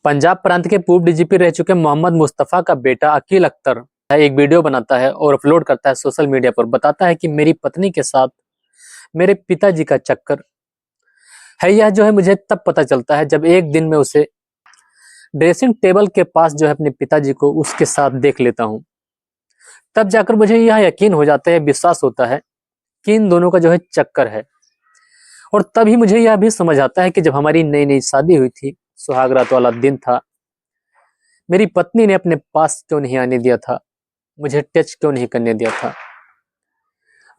पंजाब प्रांत के पूर्व डीजीपी रह चुके मोहम्मद मुस्तफा का बेटा अकील अख्तर एक वीडियो बनाता है और अपलोड करता है सोशल मीडिया पर। बताता है कि मेरी पत्नी के साथ मेरे पिताजी का चक्कर है। यह जो है मुझे तब पता चलता है जब एक दिन में उसे ड्रेसिंग टेबल के पास जो है अपने पिताजी को उसके साथ देख लेता हूँ। तब जाकर मुझे यह यकीन हो जाता है, विश्वास होता है कि इन दोनों का जो है चक्कर है। और तभी मुझे यह भी समझ आता है कि जब हमारी नई नई शादी हुई थी, सुहाग रात वाला दिन था, मेरी पत्नी ने अपने पास क्यों नहीं आने दिया था, मुझे टच क्यों नहीं करने दिया था।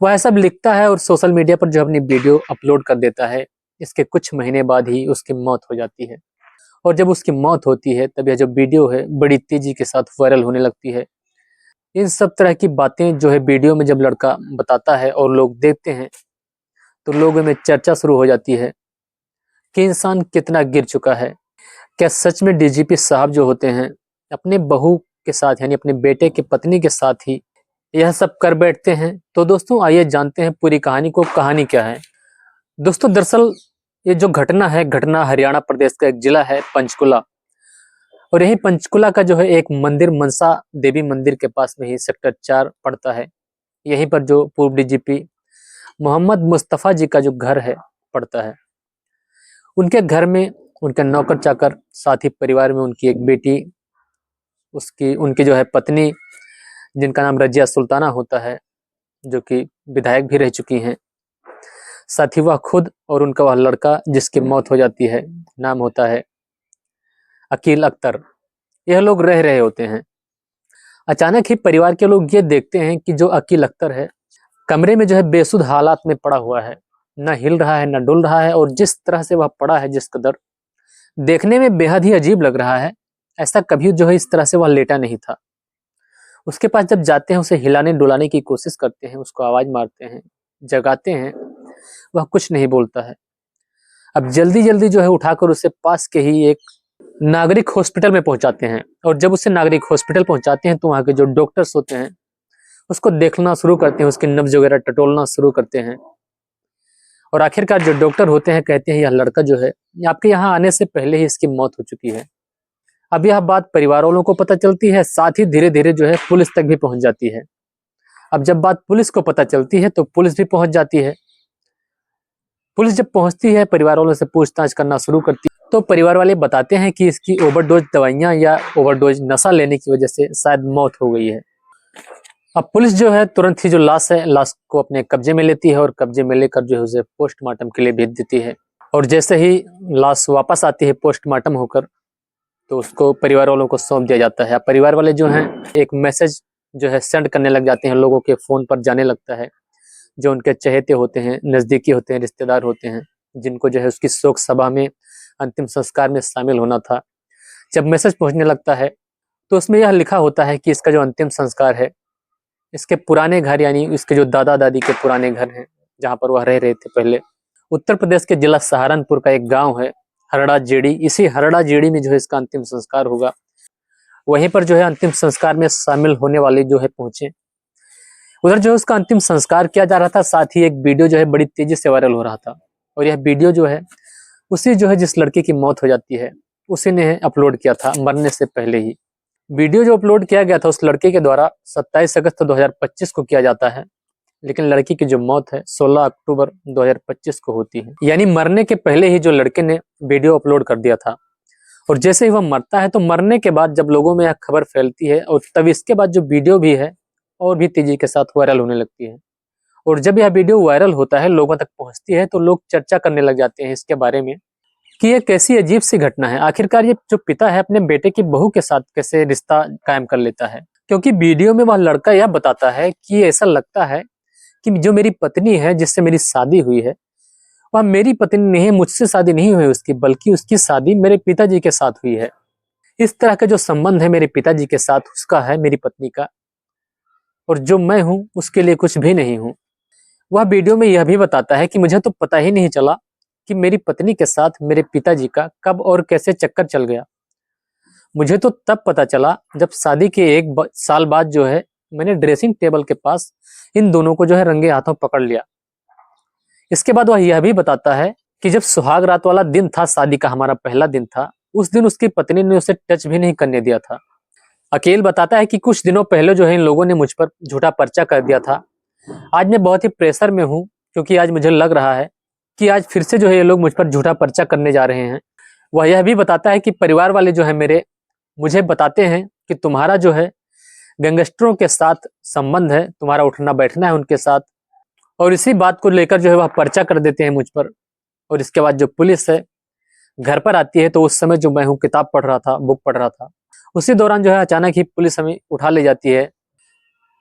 वह सब लिखता है और सोशल मीडिया पर जो अपनी वीडियो अपलोड कर देता है। इसके कुछ महीने बाद ही उसकी मौत हो जाती है। और जब उसकी मौत होती है तब यह जो वीडियो है बड़ी तेजी के साथ वायरल होने लगती है। इन सब तरह की बातें जो है वीडियो में जब लड़का बताता है और लोग देखते हैं तो लोगों में चर्चा शुरू हो जाती है कि इंसान कितना गिर चुका है। क्या सच में डीजीपी साहब जो होते हैं अपने बहू के साथ यानी अपने बेटे की पत्नी के साथ ही यह सब कर बैठते हैं? तो दोस्तों आइए जानते हैं पूरी कहानी को। कहानी क्या है दोस्तों? दरअसल ये जो घटना हरियाणा प्रदेश का एक जिला है पंचकुला। और यही पंचकुला का जो है एक मंदिर मनसा देवी मंदिर के पास में ही सेक्टर 4 पड़ता है। यहीं पर जो पूर्व डीजीपी मोहम्मद मुस्तफा जी का जो घर है पड़ता है। उनके घर में उनके नौकर चाकर, साथ ही परिवार में उनकी एक बेटी, उनकी जो है पत्नी जिनका नाम रजिया सुल्ताना होता है, जो कि विधायक भी रह चुकी हैं, साथ ही वह खुद और उनका वह लड़का जिसकी मौत हो जाती है, नाम होता है अकील अख्तर। यह लोग रह रहे होते हैं। अचानक ही परिवार के लोग ये देखते हैं कि जो अकील अख्तर है कमरे में जो है बेसुध हालात में पड़ा हुआ है, न हिल रहा है न डुल रहा है। और जिस तरह से वह पड़ा है, जिस कदर देखने में बेहद ही अजीब लग रहा है, ऐसा कभी जो है इस तरह से वह लेटा नहीं था। उसके पास जब जाते हैं, उसे हिलाने डुलाने की कोशिश करते हैं, उसको आवाज मारते हैं, जगाते हैं, वह कुछ नहीं बोलता है। अब जल्दी जल्दी जो है उठाकर उसे पास के ही एक नागरिक हॉस्पिटल में पहुंचाते हैं। और जब उसे नागरिक हॉस्पिटल पहुंचाते हैं तो वहां के जो डॉक्टर्स होते हैं उसको देखना शुरू करते हैं, उसकी नब्ज वगैरह टटोलना शुरू करते हैं। और आखिरकार जो डॉक्टर होते हैं कहते हैं यह लड़का जो है आपके यहाँ आने से पहले ही इसकी मौत हो चुकी है। अब यह बात परिवार वालों को पता चलती है, साथ ही धीरे धीरे जो है पुलिस तक भी पहुंच जाती है। अब जब बात पुलिस को पता चलती है तो पुलिस भी पहुंच जाती है। पुलिस जब पहुंचती है, परिवार वालों से पूछताछ करना शुरू करती है, तो परिवार वाले बताते हैं कि इसकी ओवरडोज दवाइयां या ओवरडोज नशा लेने की वजह से शायद मौत हो गई है। अब पुलिस जो है तुरंत ही जो लाश है, लाश को अपने कब्जे में लेती है और कब्जे में लेकर जो है उसे पोस्टमार्टम के लिए भेज देती है। और जैसे ही लाश वापस आती है पोस्टमार्टम होकर, तो उसको परिवार वालों को सौंप दिया जाता है। परिवार वाले जो हैं एक मैसेज जो है सेंड करने लग जाते हैं, लोगों के फोन पर जाने लगता है, जो उनके चहेते होते हैं, नजदीकी होते हैं, रिश्तेदार होते हैं, जिनको जो है उसकी शोक सभा में, अंतिम संस्कार में शामिल होना था। जब मैसेज पहुंचने लगता है तो उसमें यह लिखा होता है कि इसका जो अंतिम संस्कार है इसके पुराने घर यानी इसके जो दादा दादी के पुराने घर हैं जहां पर वह रह रहे थे पहले, उत्तर प्रदेश के जिला सहारनपुर का एक गांव है हरड़ा जेड़ी। इसी हरड़ा जेड़ी में जो है इसका अंतिम संस्कार होगा। वहीं पर जो है अंतिम संस्कार में शामिल होने वाले जो है पहुंचे। उधर जो है उसका अंतिम संस्कार किया जा रहा था, साथ ही एक वीडियो जो है बड़ी तेजी से वायरल हो रहा था। और यह वीडियो जो है उसी जो है जिस लड़के की मौत हो जाती है उसी ने अपलोड किया था मरने से पहले ही। वीडियो जो अपलोड किया गया था उस लड़के के द्वारा 27 अगस्त 2025 को किया जाता है, लेकिन लड़की की जो मौत है 16 अक्टूबर 2025 को होती है। यानी मरने के पहले ही जो लड़के ने वीडियो अपलोड कर दिया था। और जैसे ही वह मरता है तो मरने के बाद जब लोगों में यह खबर फैलती है और तब इसके बाद जो वीडियो भी है और भी तेजी के साथ वायरल होने लगती है। और जब यह वीडियो वायरल होता है, लोगों तक पहुंचती है, तो लोग चर्चा करने लग जाते हैं इसके बारे में कि ये कैसी अजीब सी घटना है। आखिरकार ये जो पिता है अपने बेटे की बहू के साथ कैसे रिश्ता कायम कर लेता है? क्योंकि वीडियो में वह लड़का यह बताता है कि ऐसा लगता है कि जो मेरी पत्नी है जिससे मेरी शादी हुई है वह मेरी पत्नी नहीं है, मुझसे शादी नहीं हुई उसकी, बल्कि उसकी शादी मेरे पिताजी के साथ हुई है। इस तरह का जो संबंध है मेरे पिताजी के साथ उसका है मेरी पत्नी का, और जो मैं हूं उसके लिए कुछ भी नहीं हूं। वह वीडियो में यह भी बताता है कि मुझे तो पता ही नहीं चला कि मेरी पत्नी के साथ मेरे पिताजी का कब और कैसे चक्कर चल गया। मुझे तो तब पता चला जब शादी के एक साल बाद जो है मैंने ड्रेसिंग टेबल के पास इन दोनों को जो है रंगे हाथों पकड़ लिया। इसके बाद वह यह भी बताता है कि जब सुहाग रात वाला दिन था, शादी का हमारा पहला दिन था, उस दिन उसकी पत्नी ने उसे टच भी नहीं करने दिया था। अकील बताता है कि कुछ दिनों पहले जो है इन लोगों ने मुझ पर झूठा पर्चा कर दिया था। आज मैं बहुत ही प्रेशर में हूँ, क्योंकि आज मुझे लग रहा है कि आज फिर से जो है ये लोग मुझ पर झूठा पर्चा करने जा रहे हैं। वह यह भी बताता है कि परिवार वाले जो है मेरे मुझे बताते हैं कि तुम्हारा जो है गैंगस्टरों के साथ संबंध है, तुम्हारा उठना बैठना है उनके साथ, और इसी बात को लेकर जो है वह पर्चा कर देते हैं मुझ पर। और इसके बाद जो पुलिस है घर पर आती है, तो उस समय जो मैं हूँ किताब पढ़ रहा था, बुक पढ़ रहा था, उसी दौरान जो है अचानक ही पुलिस हमें उठा ले जाती है।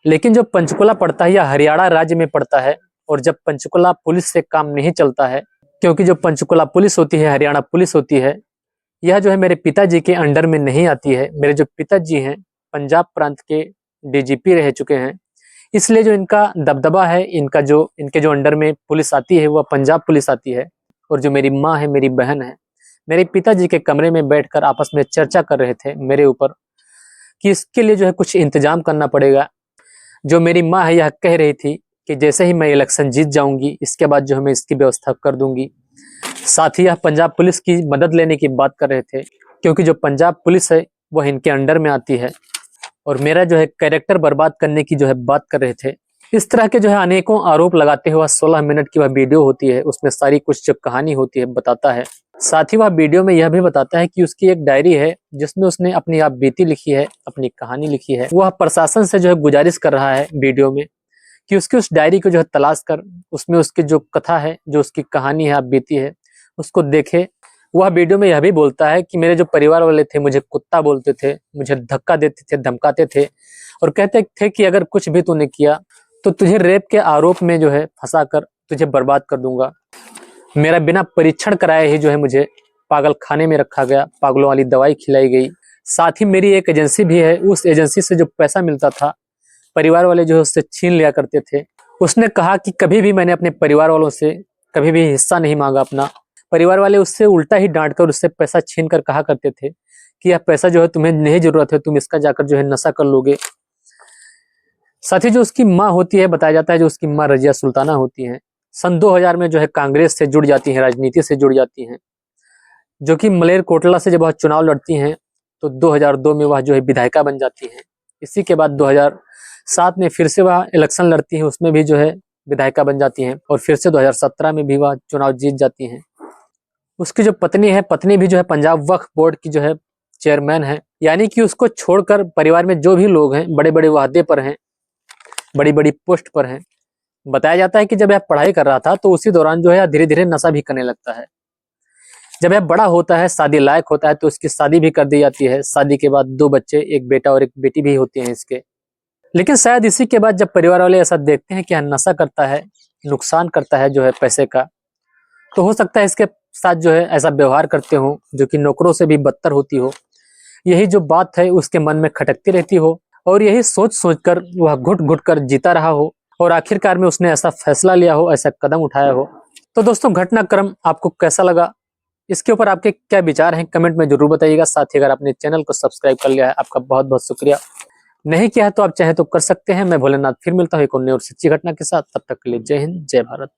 लेकिन जो पंचकुला पड़ता है या हरियाणा राज्य में पड़ता है, और जब पंचकुला पुलिस से काम नहीं चलता है, क्योंकि जो पंचकुला पुलिस होती है, हरियाणा पुलिस होती है, यह जो है मेरे पिताजी के अंडर में नहीं आती है। मेरे जो पिताजी हैं पंजाब प्रांत के डीजीपी रह चुके हैं, इसलिए जो इनका दबदबा है, इनके जो अंडर में पुलिस आती है वह पंजाब पुलिस आती है। और जो मेरी माँ है, मेरी बहन है, मेरे पिताजी के कमरे में बैठकर आपस में चर्चा कर रहे थे मेरे ऊपर कि इसके लिए जो है कुछ इंतजाम करना पड़ेगा। जो मेरी माँ है यह कह रही थी कि जैसे ही मैं इलेक्शन जीत जाऊंगी, इसके बाद जो है मैं इसकी व्यवस्था कर दूंगी। साथ ही यह पंजाब पुलिस की मदद लेने की बात कर रहे थे, क्योंकि जो पंजाब पुलिस है वह इनके अंडर में आती है, और मेरा जो है कैरेक्टर बर्बाद करने की जो है बात कर रहे थे। इस तरह के जो है अनेकों आरोप लगाते हुए 16 मिनट की वह वीडियो होती है, उसमें सारी कुछ जो कहानी होती है बताता है। साथ ही वह वीडियो में यह भी बताता है कि उसकी एक डायरी है जिसमें उसने अपनी आप बीती लिखी है, अपनी कहानी लिखी है। वह प्रशासन से जो है गुजारिश कर रहा है वीडियो में कि उसकी उस डायरी को जो है तलाश कर, उसमें उसकी जो कथा है, जो उसकी कहानी है, आप बीती है, उसको देखे। वह वीडियो में यह भी बोलता है कि मेरे जो परिवार वाले थे मुझे कुत्ता बोलते थे, मुझे धक्का देते थे, धमकाते थे, और कहते थे कि अगर कुछ भी तूने किया तो तुझे रेप के आरोप में जो है फंसा कर तुझे बर्बाद कर दूंगा। मेरा बिना परीक्षण कराए ही जो है मुझे पागल खाने में रखा गया, पागलों वाली दवाई खिलाई गई। साथ ही मेरी एक एजेंसी भी है, उस एजेंसी से जो पैसा मिलता था परिवार वाले जो है उससे छीन लिया करते थे। उसने कहा कि कभी भी मैंने अपने परिवार वालों से कभी भी हिस्सा नहीं मांगा अपना। परिवार वाले उससे उल्टा ही डांट कर उससे पैसा छीन कर कहा करते थे कि यह पैसा जो है तुम्हें नहीं जरूरत है, तुम इसका जाकर जो है नशा कर लोगे। साथ ही जो उसकी माँ होती है, बताया जाता है जो उसकी माँ रजिया सुल्ताना होती है, सन 2000 में जो है कांग्रेस से जुड़ जाती है, राजनीति से जुड़ जाती हैं। जो कि मलेरकोटला से जब वह चुनाव लड़ती हैं तो 2002 में वह जो है विधायिका बन जाती हैं। इसी के बाद 2007 में फिर से वह इलेक्शन लड़ती हैं, उसमें भी जो है विधायिका बन जाती हैं, और फिर से 2017 में भी वह चुनाव जीत जाती हैं। उसकी जो पत्नी है, पत्नी भी जो है पंजाब वक्फ बोर्ड की जो है चेयरमैन है। यानी कि उसको छोड़कर परिवार में जो भी लोग हैं बड़े बड़े ओहदे पर हैं, बड़ी बड़ी पोस्ट पर हैं। बताया जाता है कि जब यह पढ़ाई कर रहा था तो उसी दौरान जो है धीरे धीरे नशा भी करने लगता है। जब यह बड़ा होता है, शादी लायक होता है, तो उसकी शादी भी कर दी जाती है। शादी के बाद 2 बच्चे, एक बेटा और एक बेटी भी होती हैं इसके। लेकिन शायद इसी के बाद जब परिवार वाले ऐसा देखते हैं कि यह नशा करता है, नुकसान करता है जो है पैसे का, तो हो सकता है इसके साथ जो है ऐसा व्यवहार करते हो जो कि नौकरों से भी बदतर होती हो। यही जो बात है उसके मन में खटकती रहती हो, और यही सोच सोच कर वह घुट घुट कर जीता रहा हो, और आखिरकार में उसने ऐसा फैसला लिया हो, ऐसा कदम उठाया हो। तो दोस्तों, घटनाक्रम आपको कैसा लगा, इसके ऊपर आपके क्या विचार हैं, कमेंट में जरूर बताइएगा। साथ ही अगर आपने चैनल को सब्सक्राइब कर लिया है, आपका बहुत बहुत शुक्रिया। नहीं किया है तो आप चाहे तो कर सकते हैं। मैं भोलेनाथ फिर मिलता हूँ एक और नई और सच्ची घटना के साथ। तब तक के लिए जय हिंद, जय भारत।